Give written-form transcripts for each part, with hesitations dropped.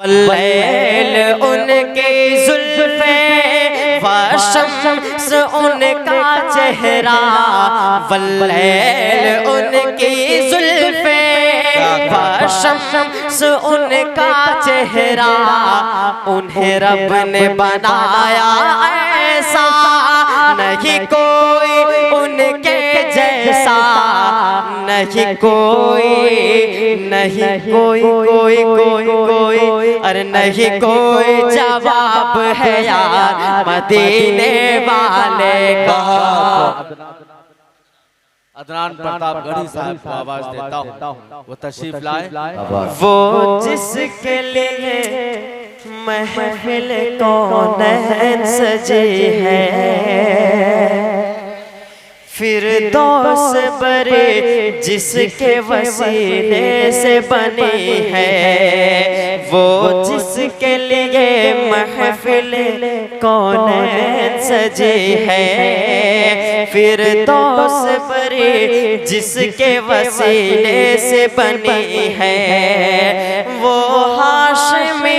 वल्लैल उनकी जुल्फ़े वशम्स उनका चेहरा, वल्लैल उनकी जुल्फ़े वशम्स उनका चेहरा, उन्हें रब ने बनाया ऐसा, नहीं कोई उनके जैसा, नहीं कोई, नहीं कोई कोई कोई कोई, अरे नहीं कोई जवाब है यार मदीने वाले का। अदनान प्रतापगढ़ी साहब को आवाज देता हूँ, वो तशरीफ लाए। वो जिसके लिए महफिल कौनैन सजी है, फिरदौस बरे जिसके वसीले से बनी है, वो जिसके लिए महफिल कौनैन सजी है, फिरदौस बरे जिसके वसीले से बनी है, वो हाशमी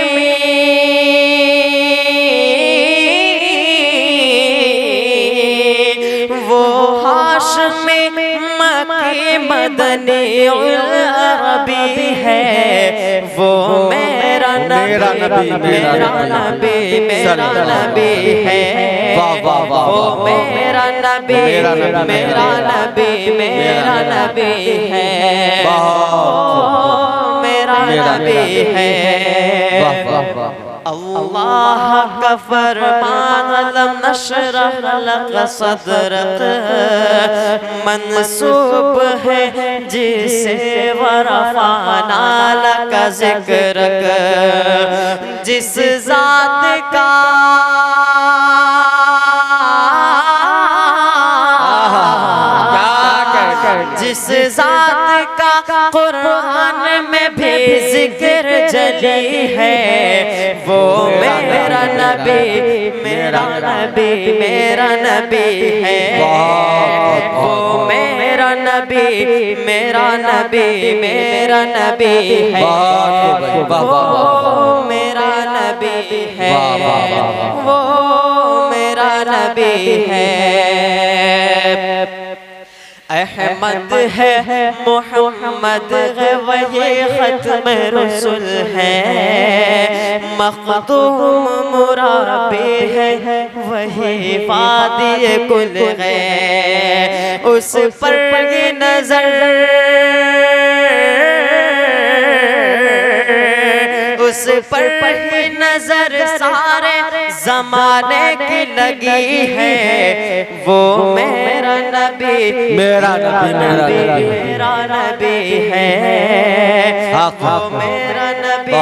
मक्की मदनी अरबी है, वो मेरा नबी मेरा नबी मेरा नबी है, वो मेरा नबी मेरा नबी मेरा नबी है, मेरा नबी है। अल्लाह का फरमान लम नशरह लक सदरक मंसूब है जिसे वरफ़ाना लक ज़िक्रक, जिस ज़ात का जिस ज़ात का कुरान में भी ज़िक्र जली है, वो मेरा नबी मेरा नबी मेरा नबी है, वो मेरा नबी मेरा नबी मेरा नबी है, वो मेरा नबी है, वो मेरा नबी है। अहमद है मोहम्मद है वही खत्म रसूल है, मखदूम मुराबी है वही वादी कुल है, उस पर की नजर उस पर ही नजर सारे जमाने की लगी है, वो मेरा नबी मेरा नबी मेरा नबी है, वो मेरा नबी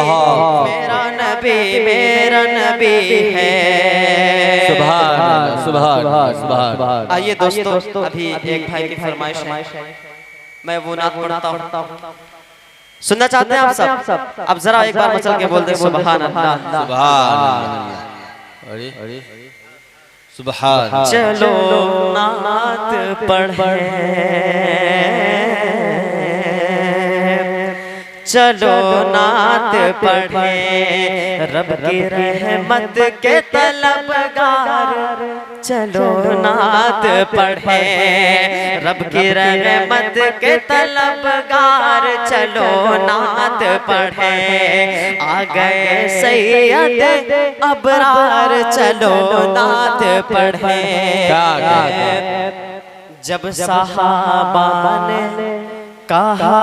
मेरा नबी मेरा नबी है। सुभान सुभान सुभान। आइए दोस्तों, अभी एक भाई की फरमाइश है, मैं वो नात पढ़ता हूँ, सुनना चाहते हैं आप सब? अब जरा एक बार मचल के बोल दे सुभान अल्लाह सुभान अल्लाह सुभान। चलो नात पढ़े, चलो नात पढ़े, रब की रहमत के तलबगार, चलो नात पढ़े, रब की रहमत के तलबगार, चलो नात पढ़े, आ गए सैयद अबरार, चलो नात पढ़े। जब सहाबा ने कहा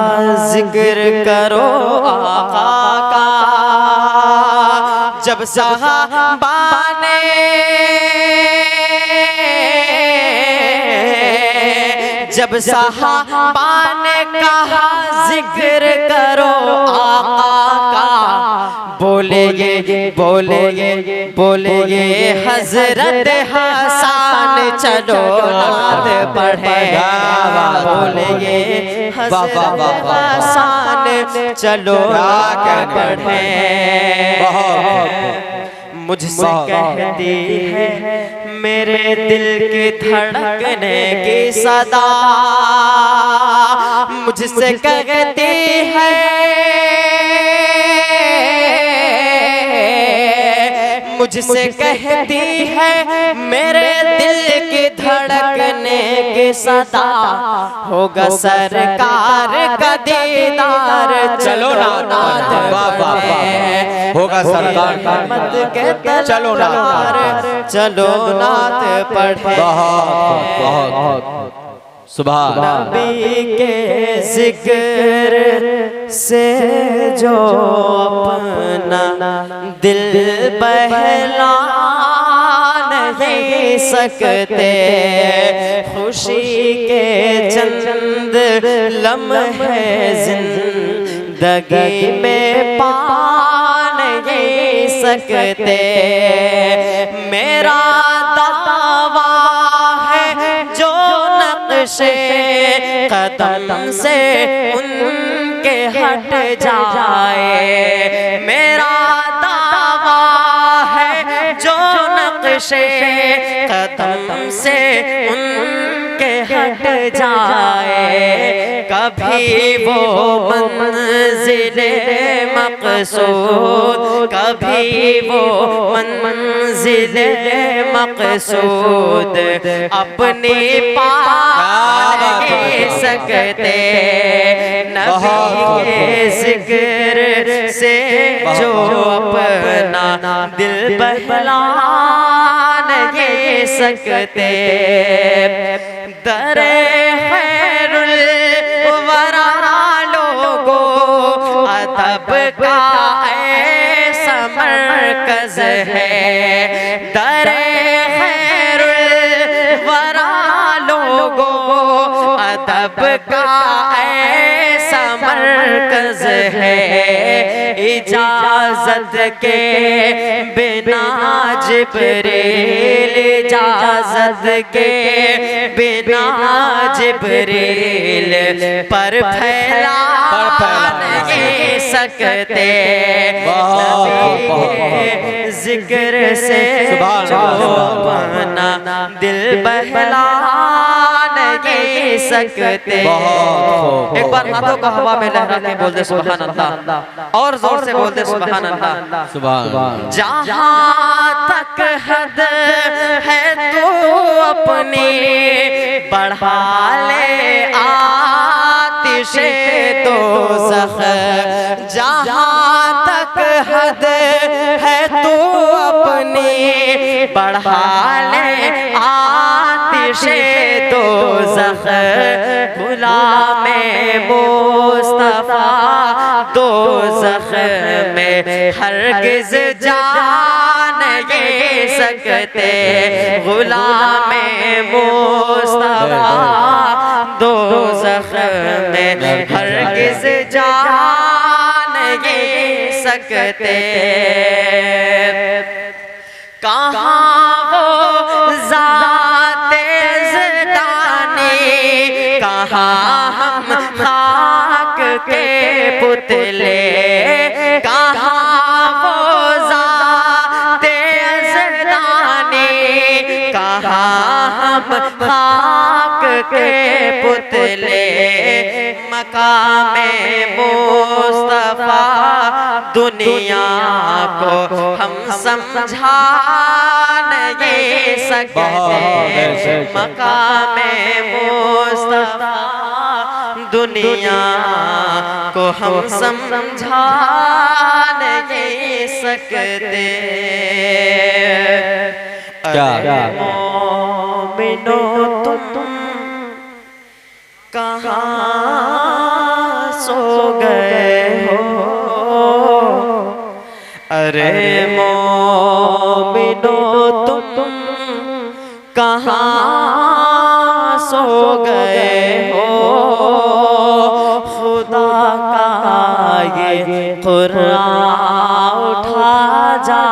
जिक्र करो आका का, जब सहाबा ने जब सहाबा ने कहा जिक्र करो आका का, बोले ये हजरत हसन चलो नात पढ़े, बोले ये हजरत हसन चलो नात पढ़े। मुझसे कहती है मेरे दिल की धड़कने की सदा, मुझसे कहती है मुझसे कहती है मेरे दिल की धड़कने की सदा, होगा सरकार का दीदार। चलो नाथ होगा सरकार का मत के चलो नाथ, चलो नाथ पढ़े। बहुत सुभान नबी के जिक्र से जो अपना दिल बहला नहीं सकते, खुशी के चंद लम्हे जिंदगी में पा नहीं सकते। मेरा दावा है जो नक्शे कदम से उनके हट जाए, मेरा दावा है जो नक्शे कदम से उनके हट जाए, कभी वो मंजिले मक़सूद, कभी वो मंजिले मक़सूद अपनी पा नहीं सकते। नबी के जिक्र से जो अपना दिल बहला नहीं सकते। दरे खैरुल वरा लोगों अदब का ऐसा मरकज है, दरे खैरुल वरा लोगों अदब का ऐसा मरकज है। इजाजत के बिना जिब्रील, इजाजत के बिना जिब्रील पर फैला नहीं सकते। जिक्र से जो अपना दिल बहला नहीं सकते। एक बार हाथों को हवा में लहरा के बोल दे सुभान अल्लाह, और जोर से बोल दे सुभान अल्लाह। जहाँ तक हद है तो अपनी बढ़ा ले आतिशे दोज़ख, जहाँ तक हद है तो अपनी बढ़ा ले आतिशे दोज़ख। गुलामे मुस्तफा दोज़ख में हरगिज़ जा नहीं सकते। गुलामे मुस्तफा दोज़ख में हरगिज़ जा नहीं सकते। कहाँ वो ज़ाते ज़दानी, कहाँ हम खाक के पुतले, कहाँ वो ज़ाते ज़दानी, कहाँ हम खाक के पुतले। मकामे मुस्तफा दुनिया को हम समझा नहीं सकते। मकामे मुस्तफा दुनिया को हम समझा नहीं सकते। अरे मोमिनो तुम कहाँ सो गए हो, अरे मोमिनो तुम कहाँ सो गए हो। खुदा का ये कुरान उठा जा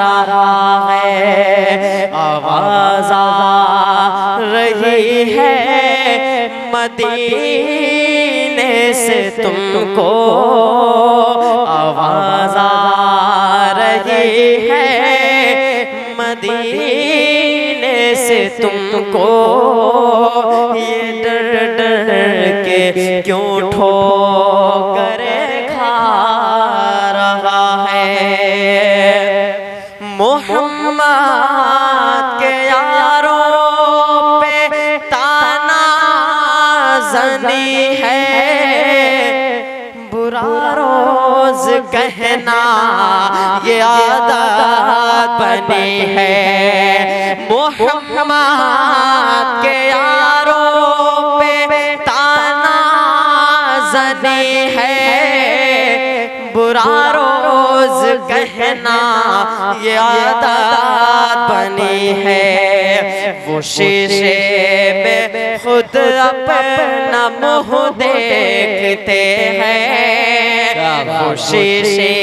रहा है, आवाज़ आ रही है मदीने से तुमको, आवाज़ आ रही है मदीने से तुमको। ये डर डर के क्यों ठोकर खा रहा है। मोहम्मद के यारों पे ताना जनी है, बुरा रोज कहना ये आदत बनी है। मोहम्मद के यारों पे ताना जनी है, बुरा रोज कहना ये आदत बनी है। वो शीशे में खुद अपना मुँह देखते हैं, वो शीशे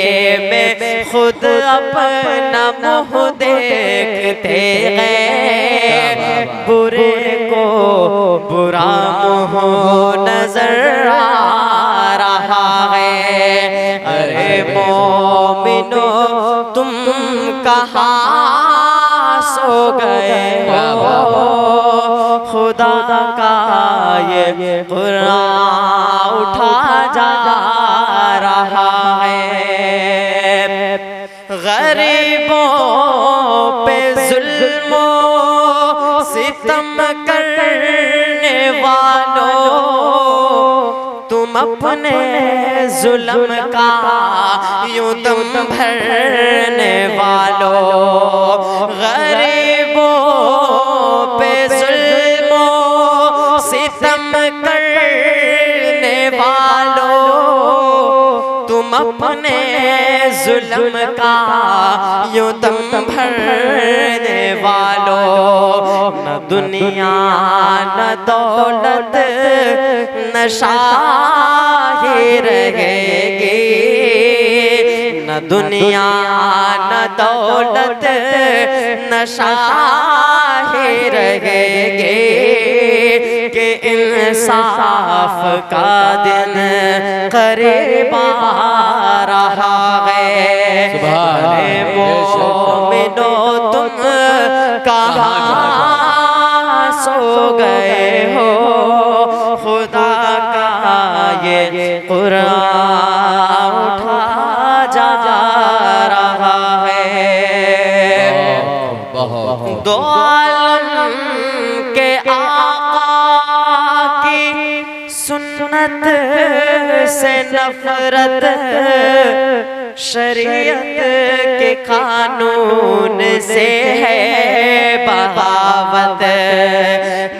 में खुद अपना मुँह देखते हैं। बुरे को बुरा मुँह नजर आ रहा है। अरे मोमिनो तुम कहाँ सो गए हो, खुदा का ये कुरान उठा जा रहा है। गरीबों पे जुल्मो सितम करने वालों, तुम अपने जुल्म का यूं दम भरने वालों। गरीबों पे जुल्मो सितम करने वालों, तुम अपने जुल्म का यूं दम भरने वालों। न दुनिया न दौलत न शाही रहेगी, न दुनिया न दौलत न शाही रहेगी, कि इंसाफ का दिन करीब आ रहा है। अरे मोमिनो तुम कहाँ सो गए हो, खुदा का ये कुरान उठा जा रहा है। दो आलम के आका की सुन्नत से नफरत, शरीयत के कानून से है बगावत।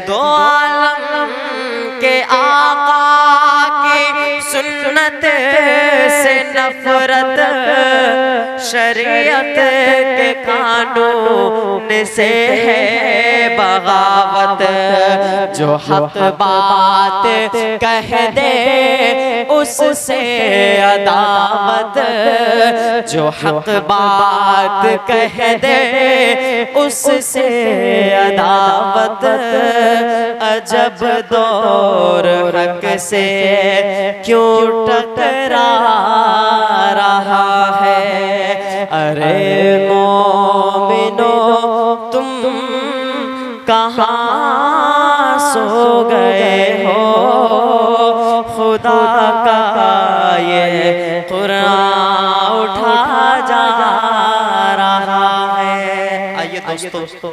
दो आलम के आका की सुन्नत से नफरत, शरीयत के कानून से है बगावत। जो हक बात कह दे उससे अदावत, जो हक बात कह दे उससे अदावत। अजब दौर हक से क्यों टकरा रहा है। अरे मोमिनो तुम कहाँ सो गए हो, खुदा का ये कुरान उठा जा रहा है। आइए दोस्तों,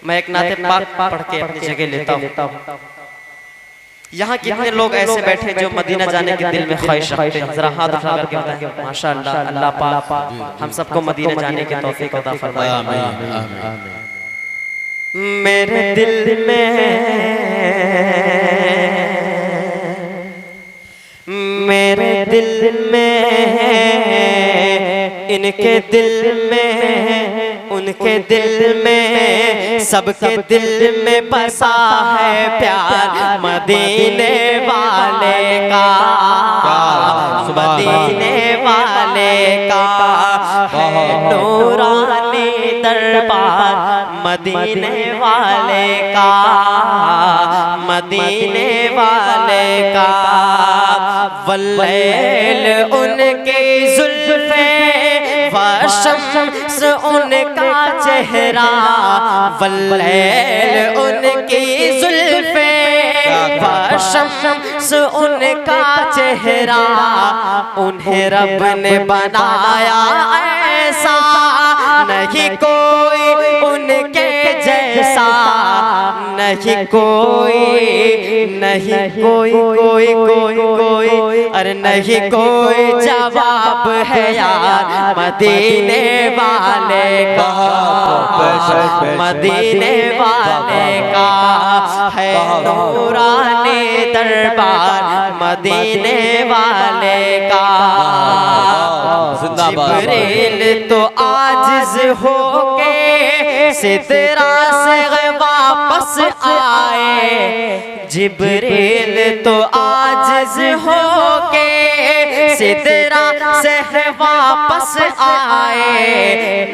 मैं एक नाते पाक पढ़ के अपनी जगह लेता हूँ। यहाँ कितने लोग ऐसे बैठे जो मदीना जाने के दिल में ख्वाहिश रखते हैं? जरा हाथ उठा करके बताएं। माशाअल्लाह, अल्लाह पाक हम सबको मदीना जाने की तौफीक अता फरमाए। मेरे दिल में, मेरे दिल में, इनके दिल में, उनके दिल में, सबके दिल में बसा है प्यार मदीने वाले का, मदीने वाले का है नूरानी दरबार मदीने वाले का, मदीने वाले का। वल्लैल उनकी जुल्फे वशम्स उनका चेहरा, वल्लैल उनकी जुल्फे वशम्स उनका चेहरा। उन्हें रब ने बनाया ऐसा, नहीं नहीं कोई उनके जैसा, नहीं कोई, नहीं कोई कोई कोई कोई, अरे नहीं कोई जवाब है यार मदीने वाले का, मदीने वाले का है नूरानी दरबार मदीने वाले का। जिब्रील तो आजिज़ हो के सिदरा से वापस आए, जिब्रील तो आजिज़ हो के सिदरा से वापस आए,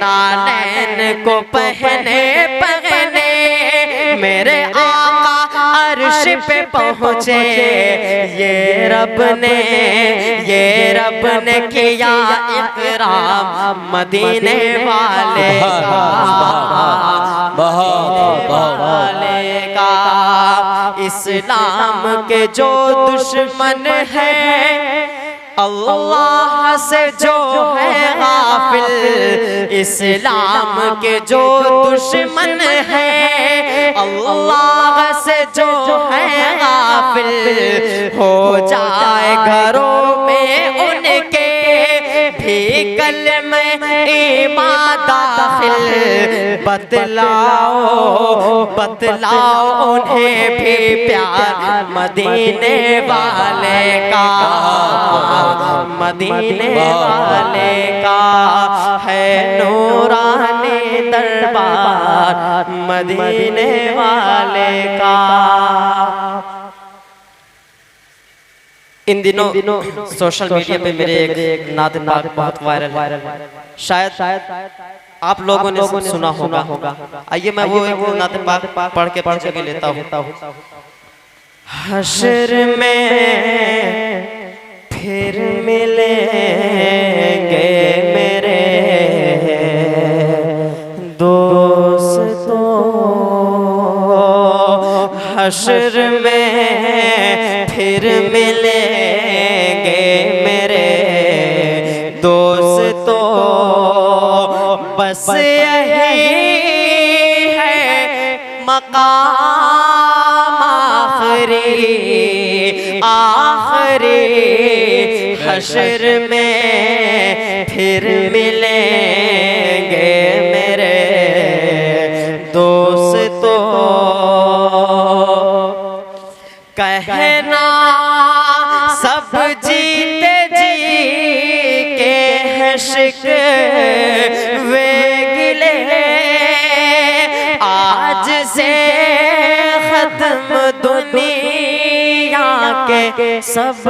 नालैन को पहने पहने मेरे आका अर्श पे पहुँचे। ये रब ने किया इकराम मदीने वाले का। इस्लाम के जो दुश्मन हैं, अल्लाह से जो है गाफिल, इस्लाम के जो दुश्मन हैं, अल्लाह से जो है गाफिल, हो जाए घरों में उनके भी कलमे ईमान दाखिल। बतलाओ बतलाओ उन्हें भी प्यार मदीने वाले का, मदीने वाले का है नूरानी दरबार मदीने वाले का। इन दिनों सोशल मीडिया पे मेरे एक नात पाक बहुत वायरल है, शायद आप लोगों ने सुना होगा। आइए मैं वो एक नात पाक पढ़ के लेता हूँ। हश्र में फिर मिलेंगे मेरे दोस्तों, हश्र में फिर मिलेंगे मेरे दोस्तों, बस यही है मकाम आखिरी, हश्र में फिर मिलेंगे मेरे दोस्तों। कहना सब जीते जी के हैं शिकवे गिले, आज से खत्म दुनिया के सब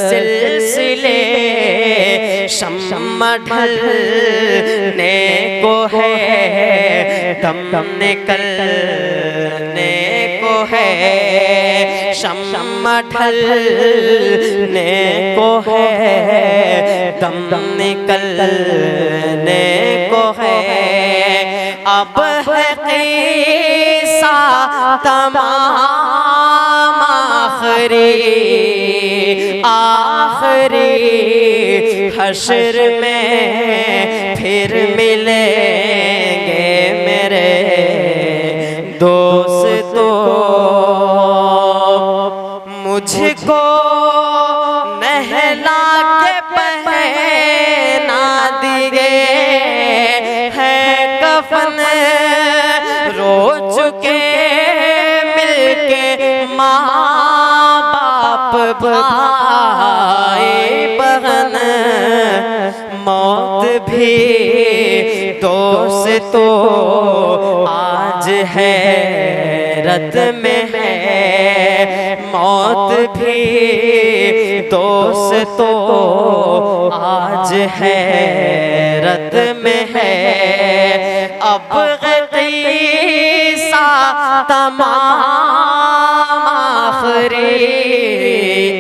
सिलसिले, शम्मा ढलने को है दम निकलने को है, शम्मा ढलने को है दम निकलने को है। अब है क़िस्सा तमाम आखिरी, हश्र में फिर मिलेंगे मेरे दोस्तों। मुझको नहला के पहना दिए हैं कफन, रो चुके मिलके माँ बाप भाई बहन, मौत भी दोस्तों आज हैरत में है, मौत भी दोस्तों आज हैरत में है। अब क़िस्सा तमाम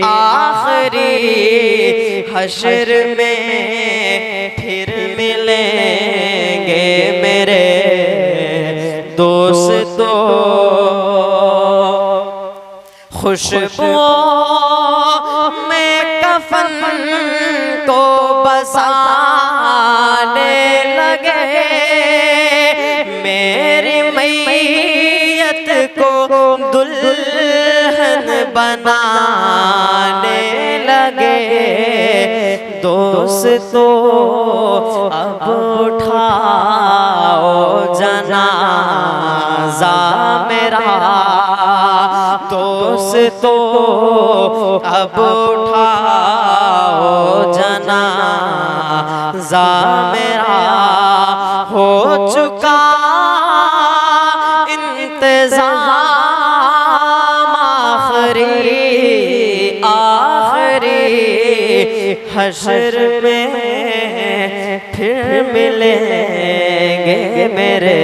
आखिरी, हश्र में फिर मिलेंगे मेरे दोस्तों। खुशबुओं में कफन को बसाने लगे, बनाने लगे दोस्तों अब उठाओ जनाजा मेरा दोस्तों अब उठाओ जनाजा मेरा हो चुका इंतज़ाम आखिरी हश्र में फिर मिलेंगे मेरे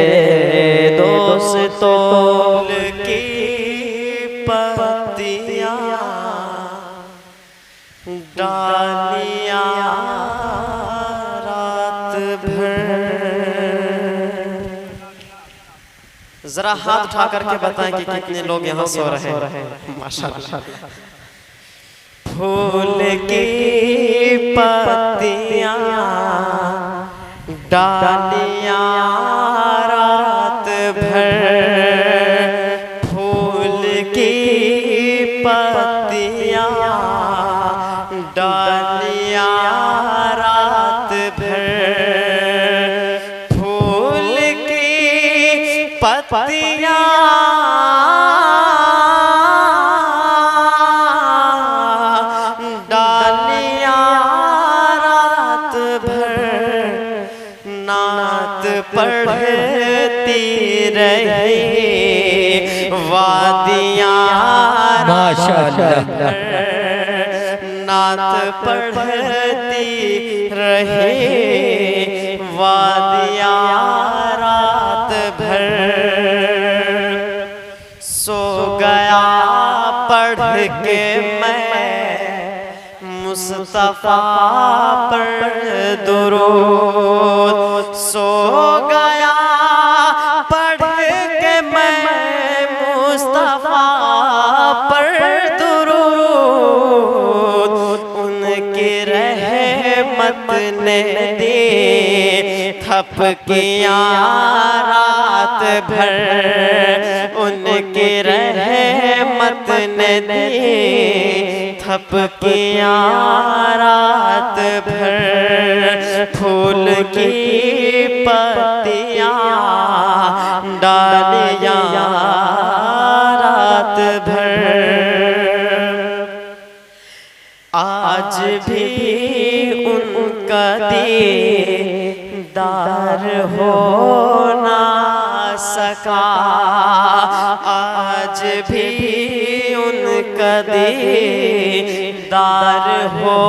दोस्तों की पत्तियां डालियां रात भर। जरा हाथ उठा करके बताएं कि कितने लोग यहाँ सो रहे हैं। माशाअल्लाह। फूल की पत्तियां डालियां रात भर फूल की पत्तियां डालियां रात भर फूल की पत्तियां पढ़ती रही वादियाँ माशाअल्लाह नात पढ़ती रही वादियाँ रात भर सो गया पढ़ के मैं मुस्तफा पर दुरूद सो गया पढ़ के मैं मुस्तफा पर दुरूद उनकी रहमत ने दी थपकियां रात भर उनकी रहमत ने दी थपकियां रात भर फूल की पत्तियां डालियां रात भर आज भी उनका दीदार हो ना सका आज भी उनका दीदार हो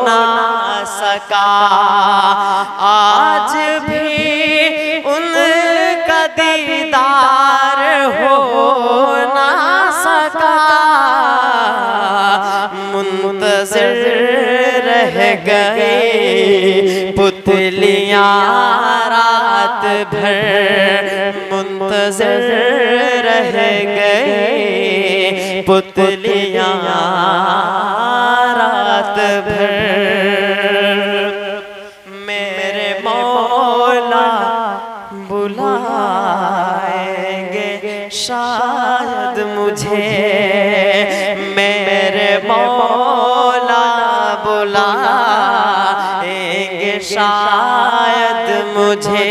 ना सका आज भी उनका दीदार हो ना सका मुंतज़िर रह गए पुतलियां रात भर मुंतज़िर रह गए पुतलियां रात भर मेरे मौला बुलाएंगे शायद मुझे मेरे मौला बुलाएंगे शायद मुझे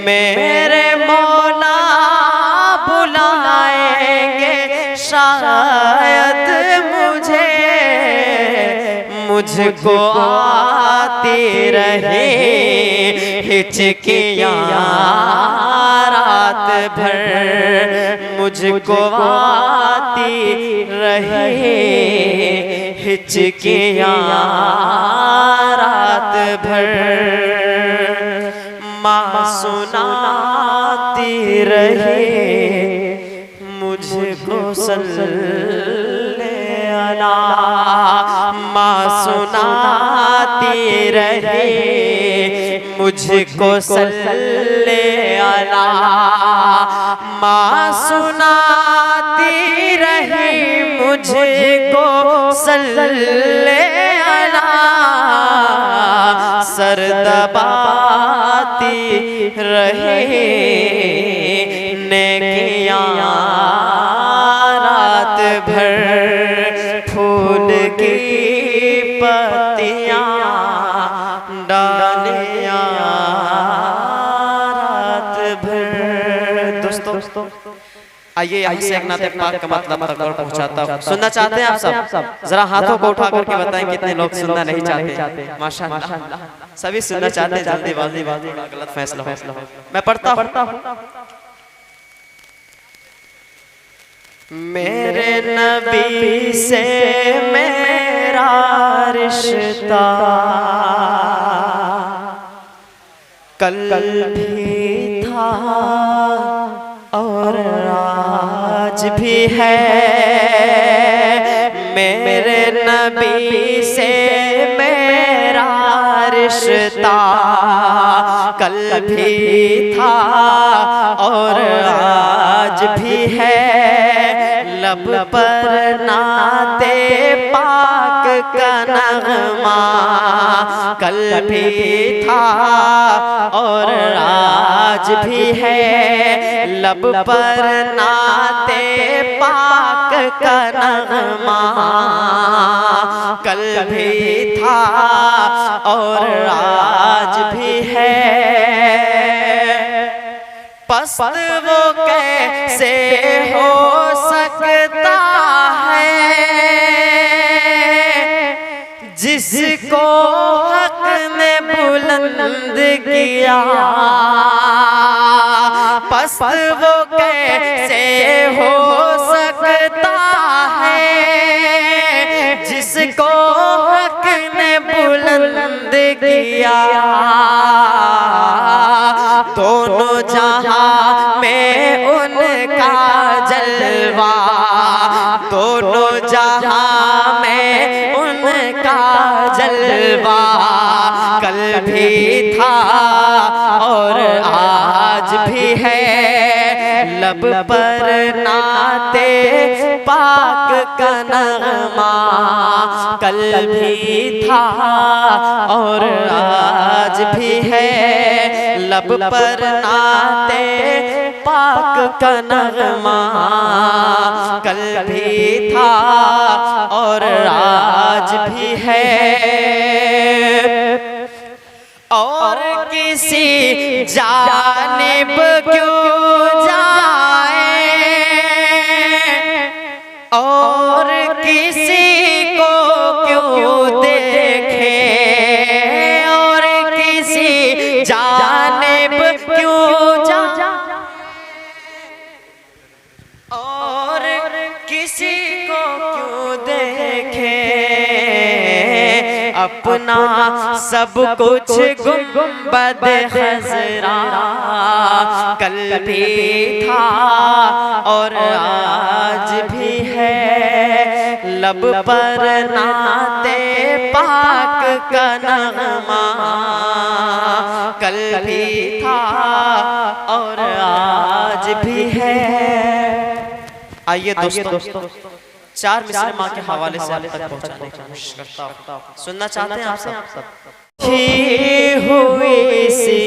मेरे मौला बुलाएंगे शायद मुझे मुझको आती रहे हिचकियां रात भर मुझको आती रहे हिचकियां रात भर माँ सुनाती रहे मुझको सल्ले अला माँ सुनाती रहे मुझको सल्ले अला माँ सुनाती रही मुझको सल्ले अला सर दबाती रहे नेकियां रात डालियां रात भर। दोस्तों आइए यहाँ से एक नाते पाक का मतलब तक और पहुँचाता हूँ। सुनना चाहते हैं आप सब? जरा हाथों को उठा करके बताएं कितने लोग सुनना नहीं चाहते। माशाअल्लाह सभी सुनना चाहते हैं। जल्दीबाजी गलत फैसला हो। मैं पढ़ता हूँ। मेरे नबी से मेरा रिश्ता कल भी था और आज भी है। मेरे नबी से मेरा रिश्ता कल भी था और आज भी है। लब पर नाते पाक का नगमा कल भी था और आज भी है। लब पर नाते पाक का नगमा कल भी था और आज भी है। पस्त वो कैसे हो सकता है जिसको हक ने बुलंद किया। पस्त वो कैसे हो सकता है जिसको हक ने बुलंद किया। दोनों जहां में उनका जलवा, दोनों जहां में उनका जलवा कल भी था और आज भी है। लब पर नाते पाक का नगमा कल भी था और आज भी है। लब पर नाते पाक का नगमा कल भी था और आज भी है। और किसी जानिब क्यों जाए और किसी को क्यों देखे और किसी जानिब क्यों जाए और किसी को क्यों देखे। अपना सब कुछ गुंबद खज़रा कल भी था और आज भी है। लब पर नाते पाक का नगमा कल भी था और आज भी है। आइए दोस्तों चार मिसरे माँ के हवाले से आप तक पहुँचाने की कोशिश करता हूँ। सुनना चाहते हैं आप सब? हुई सी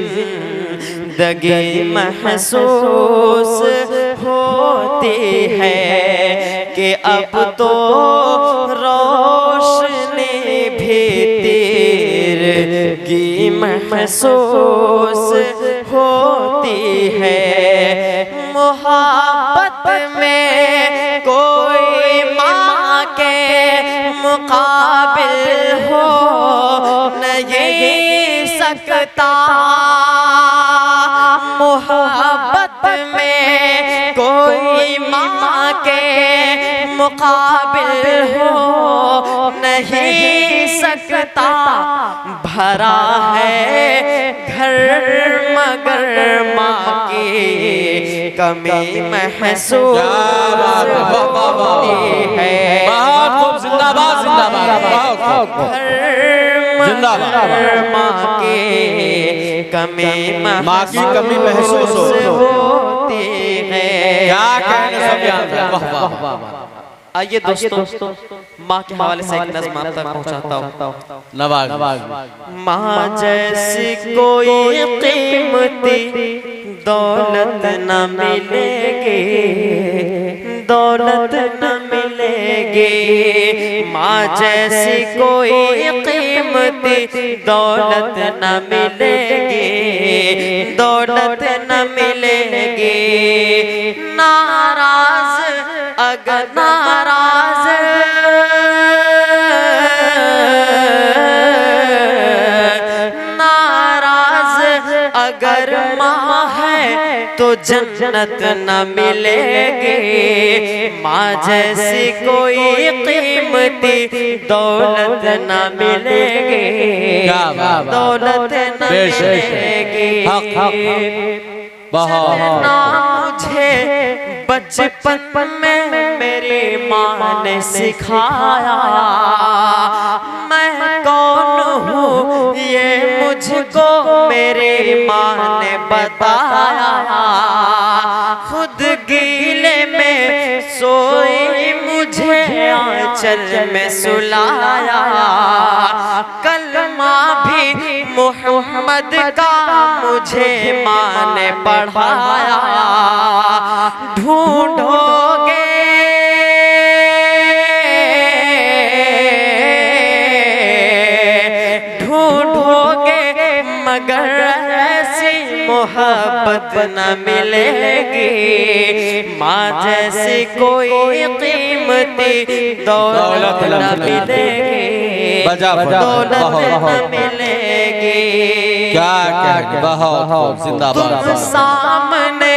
जिंदगी महसूस होती है कि अब तो रोशनी भी तेरी महसूस होती है। मोहब्बत में कोई माँ के मुकाबिल हो नहीं सकता। मोहब्बत में कोई माँ के मुकाबिल हो नहीं सकता। भरा है घर मगर माँ की कमी महसूस होती है। जिंदाबाद जिंदाबाद जिंदाबाद। माँ की कमी महसूस होती है। क्या कहने सब याद है। वाह वाह वाह। आइए दोस्तों माँ के हवाले से एक नज़्म आप तक पहुँचाता हूँ। नवाज माँ जैसी कोई कीमती दौलत न मिलेगी, दौलत न मिलेगी। माँ जैसी कोई कीमती दौलत न मिलेगी, दौलत न मिलेगी। नाराज अगर नाराज अगर माँ है तो जन्नत न मिलेगी। माँ जैसी कोई कीमती दौलत न मिलेगी, दौलत न मिलेगी। चलना मुझे बचपन में मेरी माँ ने सिखाया, मैं कौन हूँ ये मुझको मेरी माँ ने बताया। खुद गीले में सोई मुझे आंचल में सुलाया, कलमा भी मोहम्मद का मुझे माँ ने पढ़ाया। ढूंढोगे मगर ऐसी मोहब्बत न मिलेगी। माँ जैसी कोई कीमती दौलत न मिलेगी, दौलत न मिलेगी। क्या बहुत जिंदाबाद। तुम सामने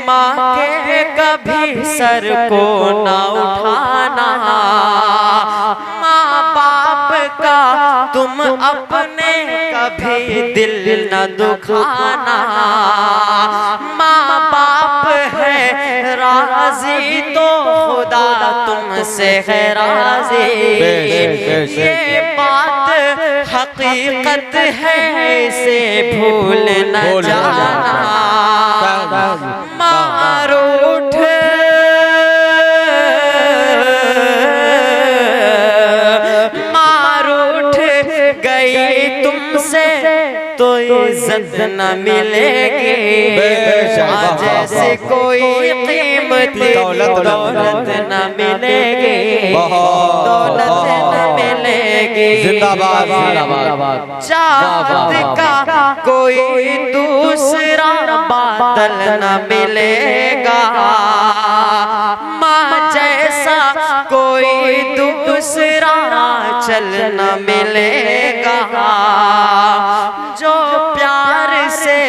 माँ के कभी सर को न उठाना, माँ बाप का तुम अपने कभी दिल न दुखाना। माँ बाप है राजी तो खुदा तुमसे है राजी, ये बात हकीकत है, इसे भूल न जाना। मारो उठ गई तुमसे तो इज्जत न मिलेगी। जैसे कोई कीमती दौलत न मिलेगी, दौलत न मिलेगी। जिंदाबाद जिंदाबाद। चाहत का कोई दूसरा बादल न मिलेगा, माँ जैसा कोई दूसरा चल न मिलेगा। जो प्यार से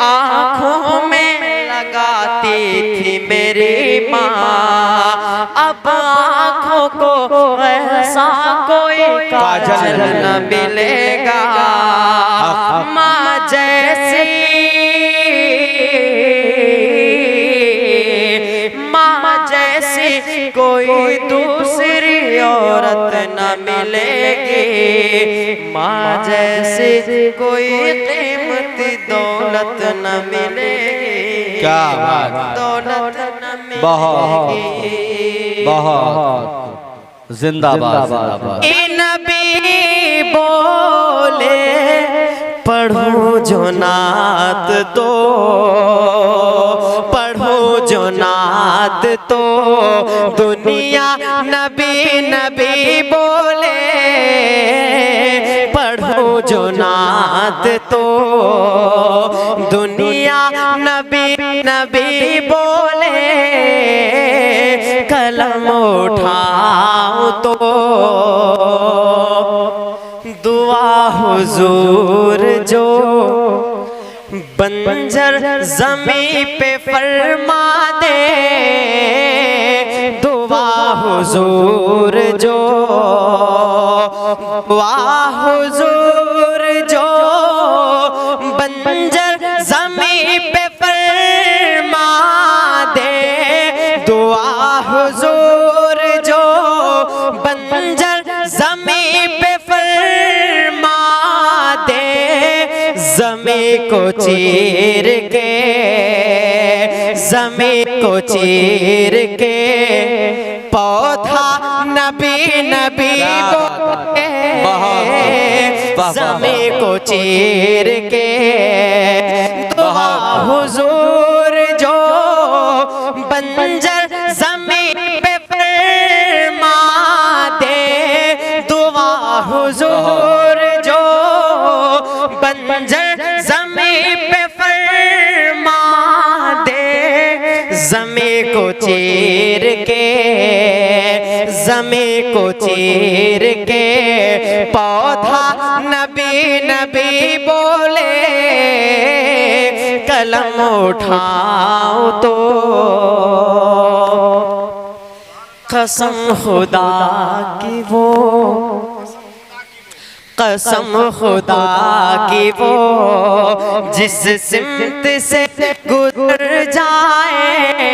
आँखों में लगाती थी मेरी माँ, अब आँखों को ऐसा कोई काजल न मिलेगा। माँ जैसी कोई दूसरी औरत न मिलेगी, माँ जैसी कोई कीमती दौलत न मिलेगी। क्या बात, दौलत न मिलेगी। बहुत बहुत जिंदाबाद। नबी बोले पढ़ो जो नात तो, पढ़ो जो नात तो दुनिया नबी नबी बोले। पढ़ो जो नात तो दुनिया नबी नबी बोले। कलम उठाओ तो दुआ हुजूर जो बंजर ज़मीं पे फरमा दे। दुआ हुजूर जो, वाह हुजूर जो बंजर ज़मीं पे फरमा दे। दुआ हुजूर जो बंजर ज़मीं पे फरमा दे। ज़मीं को चीर के, ज़मीं को चीर के पौधा नबी नबी बोले। ज़मीं को चीर के दुआ हुजूर जो बंजर ज़मीं पे फरमा दे। दुआ हुजूर बंजर ज़मीं पे फरमा दे, ज़मीं को चीर के, ज़मीं को चीर के पौधा नबी नबी बोले, कलम उठाओ तो कसम खुदा की वो, कसम खुदा की वो जिस सिमत से गुजर जाए,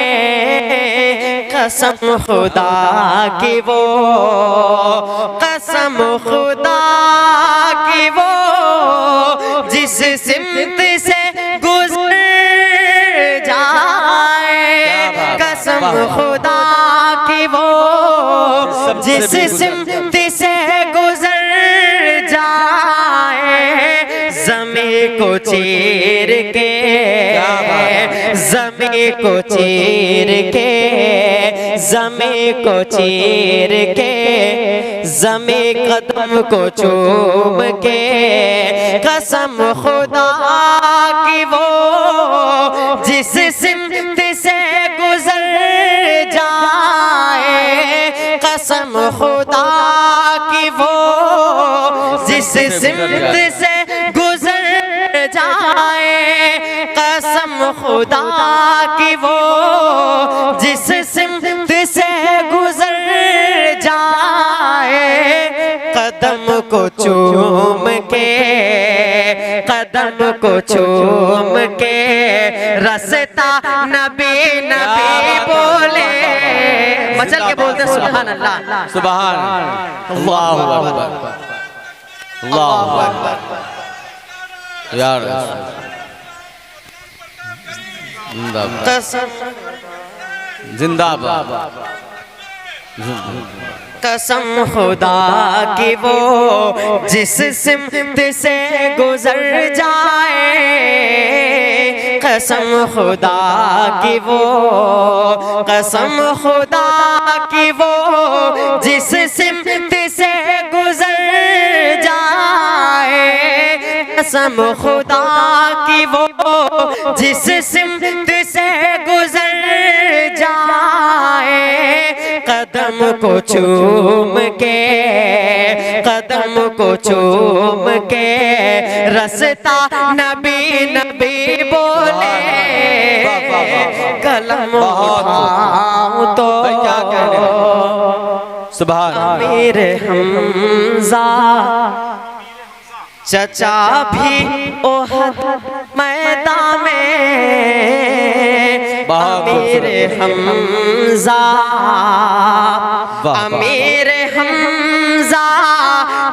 कसम खुदा की वो, कसम खुदा की वो जिस सिमत से गुजर जाए, कसम खुदा की वो जिस सिमत से गुजर जाए, ज़मीं को चीर के, ज़मीं को चीर के, ज़मीं को चीर के, ज़मीं कदम को चूम के, कसम खुदा की वो जिस सिमत से गुजर जाए, कसम खुदा की वो जिस सिमत से गुजर जाए, कसम खुदा की वो जिस सिमत से गुजर जाए, कदम को चूम के, कदम को चूम के रास्ता नबी नबी बोले, मचल के बोलते सुभान अल्लाह, सुभान अल्लाहु अकबर, अल्लाहु अकबर यार। जिंदाबाद, कसम खुदा की वो जिस सिमत से गुजर जाए, कसम खुदा की वो, कसम खुदा की वो जिस सिमत से गुजर जाए, कसम खुदा की वो जिस सिमत से गुजर जाए, कदम को चूम के, कदम को चूम के रास्ता नबी नबी बोले, कलम उठाओ तो सुभान अमीर हमजा चचा भी ओहद मैदान में, अमीर हमजा, अमीर हमजा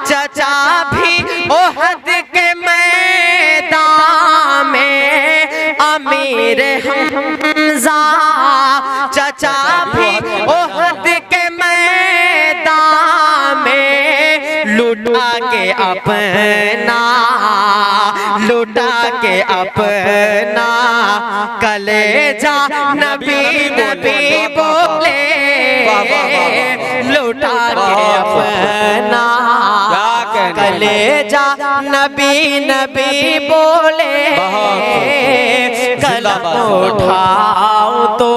चचा भी ओहद के मैदान में, अमीर हमजा चचा भी ओहद के मैदान में, लुटा के अपना, लुटा के अपना कलेजा नबी नबी बोले, लुटा के अपना कलेजा नबी नबी बोले, कलम उठाओ तो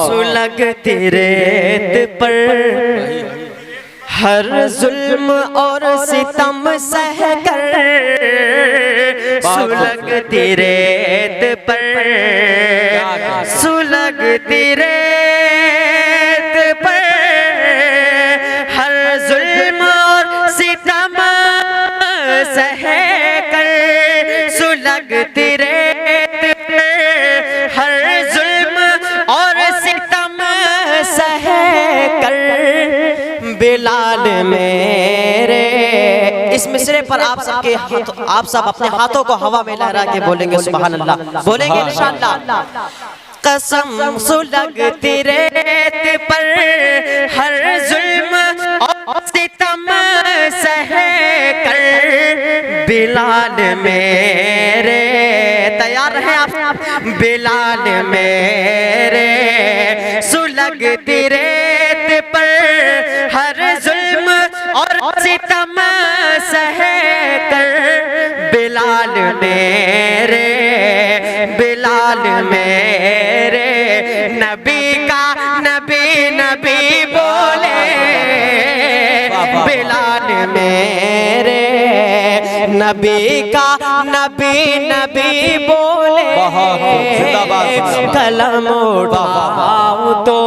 सुलगती रेत पर हर जुल्म और सितम सहकर, सुलगती रेत पर, सुलगती रेत पर हर जुल्म और सितम सहकर, सुलगती रेत पर हर जुल्म और सितम सहकर, बिलाल मेरे, इस मिसरे पर आप सबके आप सब अपने हाथों को हवा में लहरा के बोलेंगे सुभान अल्लाह, बोलेंगे इंशाअल्लाह। कसम सुलगती रेत पर हर जुल्म और सितम सहकर, बिलाल मेरे, तैयार हैं आप, बिलाल मेरे सुलगती रेत पर हर जुल्म और सितम सहे नबी का नबी नबी बोले कलम उठाऊं तो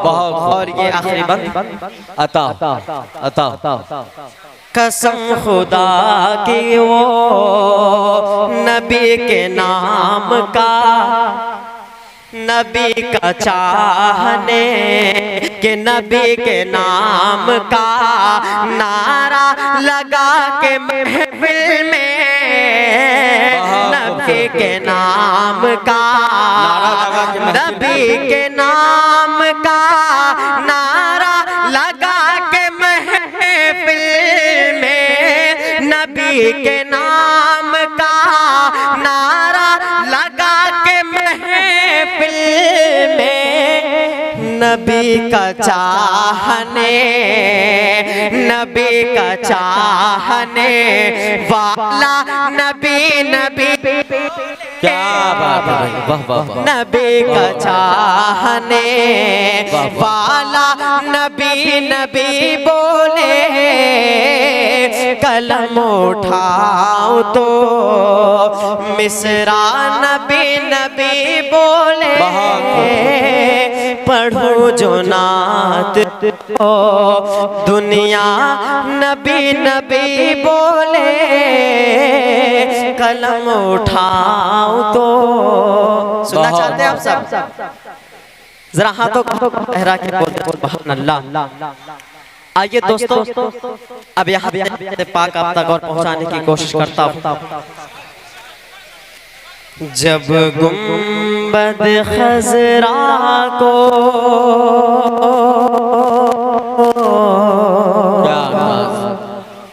बहुत और ये आखिरी बंद अता अता कसम खुदा की वो नबी के नाम का नबी का चाहने के नबी के नाम का नारा लगा के महफिल में नबी के नाम का नबी के नाम का नारा लगा के महफिल में नबी के नाम का नारा लगा के महफिल में नबी का चाहने नबी का चाहने वाला नबी नबी क्या बात है वाह वाह नबी का चाहने वाला नबी नबी बोले कलम उठाओ तो मिसरा नबी नबी बोले पढ़ो जो नात ओ दुनिया नबी नबी बोले कलम उठाओ तो सुनना चाहते हैं आप सब जरा हाथों को लहरा के बोलते सुभान अल्लाह। आइए दोस्तों अब यहाँ से पाक आप तक और पहुँचाने की कोशिश करता हूँ। जब गुंबद खजरा को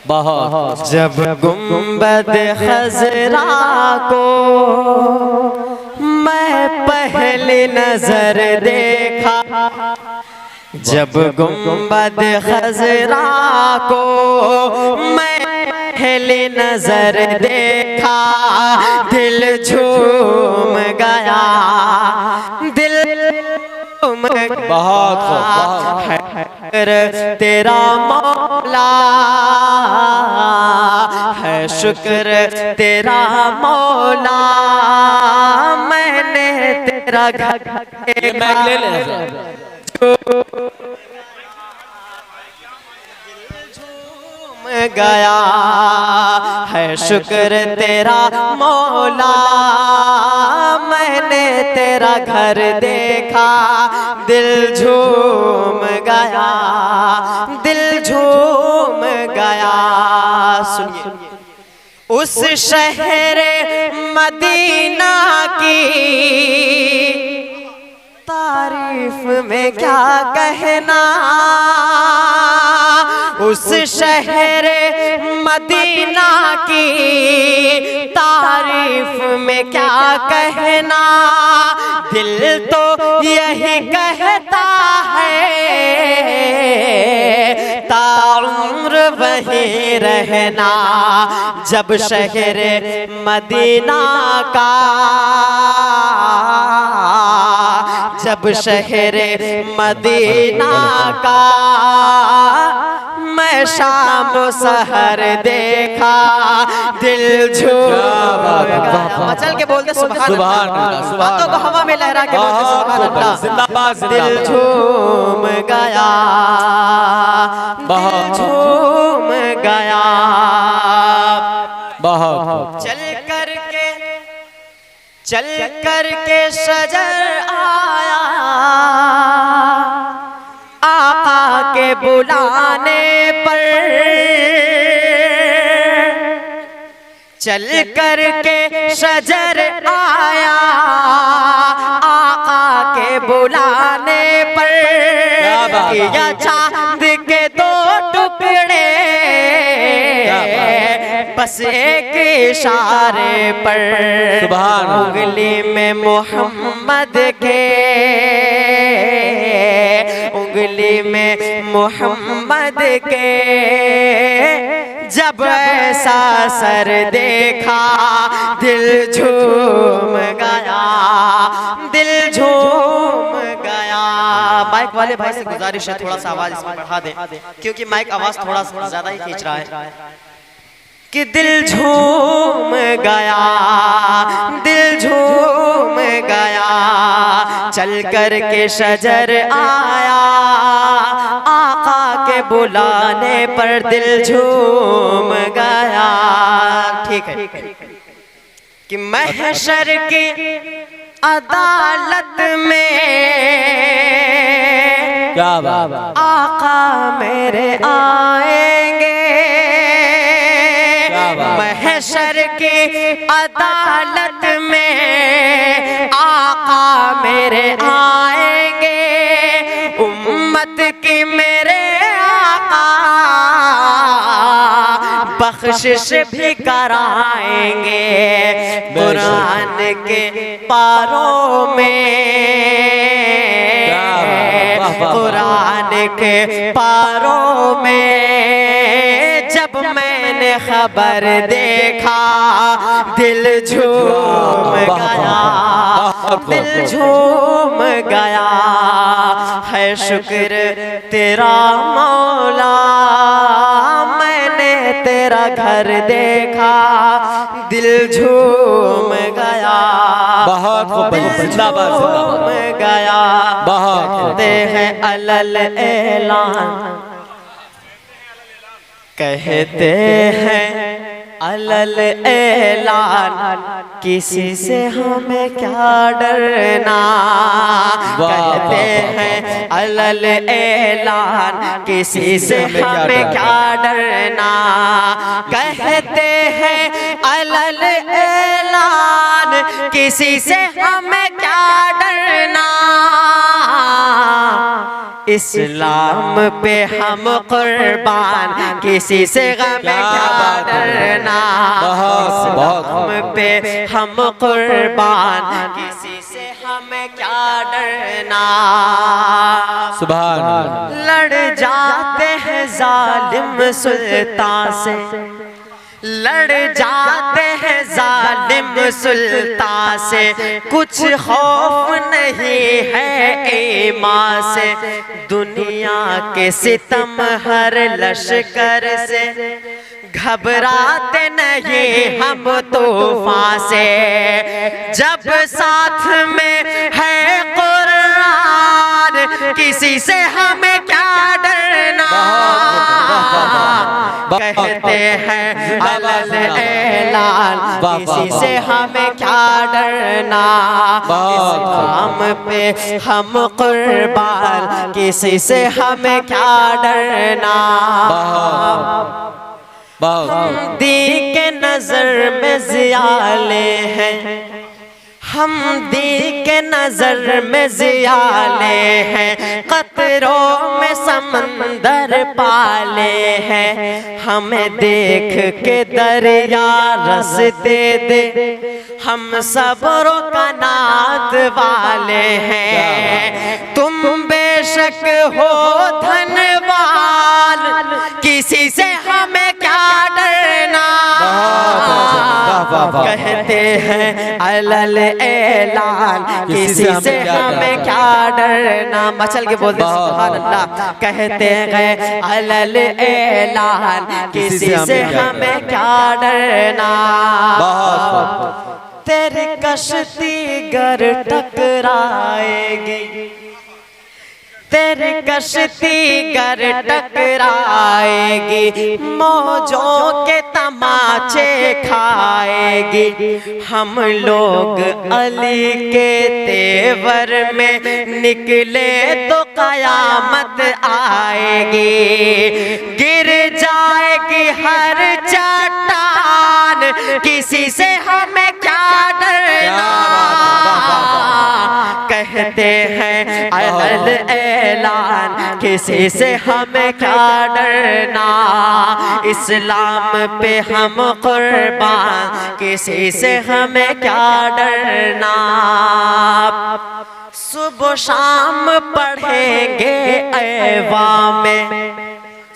बहुत जब गुंबद खजरा को मैं पहली नजर देखा जब गुंबद खजरा को मैं पहली नजर देखा दिल झूम गया दिल झूम बहुत तेरा मौला है शुक्र तेरा मौला मैंने तेरा घर ले ले झूम गया है शुक्र तेरा मौला मैंने तेरा घर देखा दिल झूम गया दिल झूम गया। सुनिए उस शहर मदीना की तारीफ में क्या कहना उस शहर मदीना की तारीफ में क्या कहना दिल तो यही कहता है ताउम्र वहीं रहना जब शहर मदीना का जब शहर मदीना का मैं शाम सहर देखा दिल झूम गया। मचल के बोलते सुभान अल्लाह बातों को हवा में लहरा के बोलते सुभान अल्लाह जिंदाबाद दिल झूम गया दिल झूम गया बहुत चल करके सजर आया आका के बुलाने पर चल करके सजर आया आका के बुलाने पर किया चांद के दो टुकड़े बस एक इशारे पर उंगली में मोहम्मद के उंगली में मोहम्मद के जब ऐसा सर देखा दिल झूम गया दिल झूम गया। माइक वाले भाई से गुजारिश है थोड़ा सा आवाज इसमें बढ़ा दें क्योंकि माइक आवाज थोड़ा सा ज्यादा ही खींच रहा है। कि दिल झूम गया, दिल झूम गया, चल कर के शजर आया, आका के बुलाने पर दिल झूम गया। ठीक है कि महशर की अदालत में क्या बात, आका मेरे आएंगे, महशर की अदालत में आका मेरे आएंगे, उम्मत की मेरे आका बख्शिश भी कराएंगे। कुरान के पारों में, कुरान के पारों में जब मैंने खबर देखा, दिल झूम गया, दिल झूम गया। है शुक्र तेरा मौला, मैंने तेरा घर देखा, दिल झूम गया, बहुत खूब, झूम गया। कहते हैं अलल ऐलान, कहते हैं अलल ऐलान, किसी से हमें क्या डरना। कहते हैं अलल ऐलान, किसी से हमें क्या डरना। कहते हैं अलल ऐलान, किसी से हमें क्या डरना। इस्लाम पे हम कुर्बान, किसी से हमें क्या डरना। इस्लाम पे हम कुर्बान, किसी से हमें क्या डरना। सुभान अल्लाह। लड़ जाते हैं जालिम सुल्तान से, लड़ जाते हैं जालिम सुल्तान से, कुछ खौफ नहीं है ईमान से। दुनिया के सितम हर लश्कर से, घबराते नहीं हम तूफान से। जब साथ में है कुरान, किसी से हमें क्या डरना। कहते हैं अलल ऐलान, किसी से हमें क्या डरना। इस्लाम पे हम कुर्बान, किसी से हमें क्या डरना। हम दी के नजर में ज़ियाले हैं, हम दी के नजर में ज़ियाले हैं, कतरों में समंदर पाले हैं। हमें देख के दरिया रस दे दे, हम सबरों का नात वाले हैं। तुम बेशक हो धनवान, किसी से हमें क्या डरना। कहते हैं अलल ऐलान, किसी से हमें क्या डरना। मचल के बोलते सुभान अल्लाह। कहते हैं अलल ऐलान, किसी से हमें क्या डरना। तेरी कश्ती गर टकराएगी, तेरी कश्ती गर टकराएगी, मौजों के तमाचे खाएगी। हम लोग अली के तेवर में निकले तो कयामत आएगी। गिर जाएगी हर चट्टान, किसी से हमें क्या डरना। कहते हैं अलल ऐलान, किसी से हमें क्या डरना। इस्लाम पे हम कुर्बान, किसी से हमें क्या डरना। सुबह शाम पढ़ेंगे ऐवान में,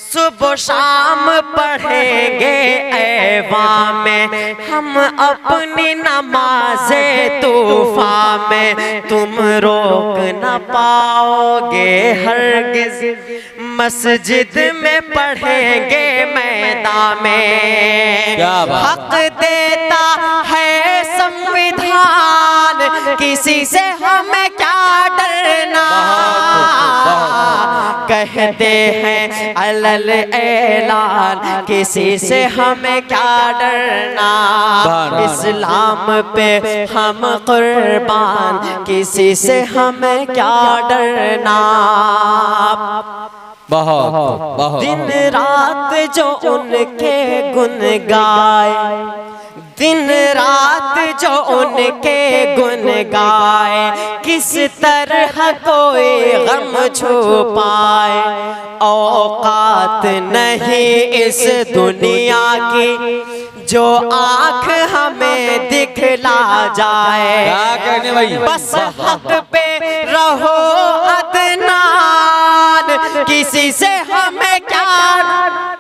सुबह शाम पढ़ेंगे ऐवान में, हम अपनी नमाज़े तूफ़ान में। तुम रोक न पाओगे हरगिज़, मस्जिद में पढ़ेंगे मैदान में। क्या बात। हक देता है संविधान, किसी से हमें क्या डरना। कहते हैं अलल ऐलान, किसी से हमें क्या डरना। इस्लाम पे हम कुर्बान, किसी से हमें क्या डरना। बहुत दिन रात जो उनके गुन गाए, दिन रात जो उनके गुन गाए, किस तरह कोई गम छुपाए। औकात नहीं इस दुनिया की जो आँख हमें दिखला जाए। क्या कहने भाई। बस हक पे रहो अदनान, किसी से हमें क्या